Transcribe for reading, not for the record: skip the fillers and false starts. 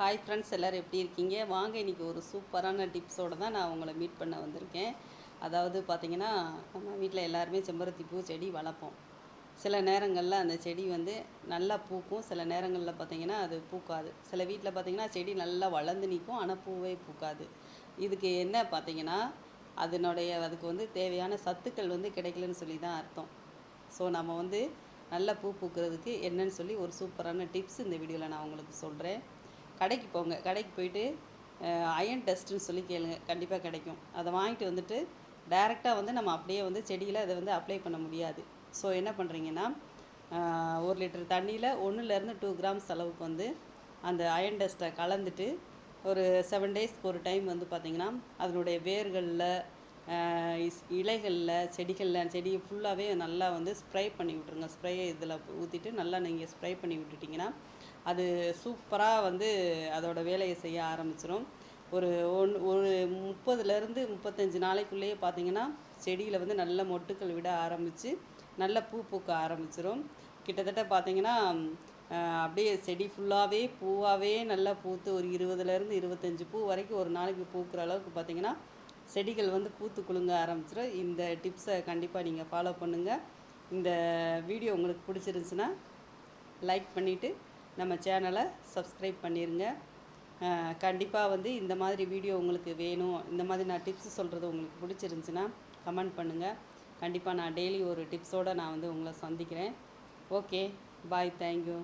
Hi friends, எல்லோரும் எப்படி இருக்கீங்க? வாங்க இன்றைக்கி ஒரு சூப்பரான டிப்ஸோடு தான் நான் உங்களை மீட் பண்ண வந்திருக்கேன். அதாவது பார்த்திங்கன்னா, நம்ம வீட்டில் எல்லாருமே செம்பருத்தி பூ செடி வளர்ப்போம். சில நேரங்களில் அந்த செடி வந்து நல்லா பூக்கும், சில நேரங்களில் பார்த்திங்கன்னா அது பூக்காது. சில வீட்டில் பார்த்திங்கன்னா செடி நல்லா வளர்ந்து நிற்கும், ஆனால் பூவே பூக்காது. இதுக்கு என்ன பார்த்திங்கன்னா, அதுக்கு வந்து தேவையான சத்துக்கள் வந்து கிடைக்கலன்னு சொல்லி தான் அர்த்தம். ஸோ நம்ம வந்து நல்ல பூ பூக்கிறதுக்கு என்னன்னு சொல்லி ஒரு சூப்பரான டிப்ஸ் இந்த வீடியோவில் நான் உங்களுக்கு சொல்கிறேன். கடைக்கு போங்க, கடைக்கு போயிட்டு அயன் டெஸ்ட்டுன்னு சொல்லி கேளுங்க, கண்டிப்பாக கிடைக்கும். அதை வாங்கிட்டு வந்துட்டு டைரெக்டாக வந்து நம்ம அப்படியே வந்து செடியில் அதை வந்து அப்ளை பண்ண முடியாது. ஸோ என்ன பண்ணுறீங்கன்னா, 1 லிட்டர் தண்ணியில் 1லேருந்து 2 கிராம்ஸ் அளவுக்கு வந்து அந்த அயன் டெஸ்ட்டை கலந்துட்டு ஒரு 7 டேஸ்க்கு ஒரு டைம் வந்து பார்த்திங்கன்னா அதனுடைய வேர்களில், இலைகளில், செடி ஃபுல்லாகவே நல்லா வந்து ஸ்ப்ரே பண்ணி விட்ருங்க. ஸ்ப்ரே இதில் ஊற்றிட்டு நல்லா நீங்கள் ஸ்ப்ரே பண்ணி விட்டுட்டிங்கன்னா அது சூப்பராக வந்து அதோடய வேலையை செய்ய ஆரம்பிச்சிடும். ஒரு 30லேருந்து 35 நாளைக்குள்ளேயே பார்த்திங்கன்னா செடியில் வந்து நல்ல மொட்டுக்கள் விட ஆரம்பித்து நல்ல பூ பூக்க ஆரம்பிச்சிடும். கிட்டத்தட்ட பார்த்திங்கன்னா அப்படியே செடி ஃபுல்லாகவே பூவாகவே நல்லா பூத்து ஒரு 20லேருந்து 25 பூ வரைக்கும் ஒரு நாளைக்கு பூக்கிற அளவுக்கு பார்த்திங்கன்னா செடிகள் வந்து பூத்து குலுங்க ஆரம்பிச்சிடும். இந்த டிப்ஸை கண்டிப்பாக நீங்கள் ஃபாலோ பண்ணுங்கள். இந்த வீடியோ உங்களுக்கு பிடிச்சிருந்துச்சுன்னா லைக் பண்ணிவிட்டு நம்ம சேனலை சப்ஸ்கிரைப் பண்ணிடுங்க. கண்டிப்பாக வந்து இந்த மாதிரி வீடியோ உங்களுக்கு வேணும், இந்த மாதிரி நான் டிப்ஸ் சொல்கிறது உங்களுக்கு பிடிச்சிருந்துச்சுன்னா கமெண்ட் பண்ணுங்கள். கண்டிப்பாக நான் டெய்லி ஒரு டிப்ஸோடு நான் வந்து உங்களை சந்திக்கிறேன். ஓகே, பாய், தேங்க்யூ.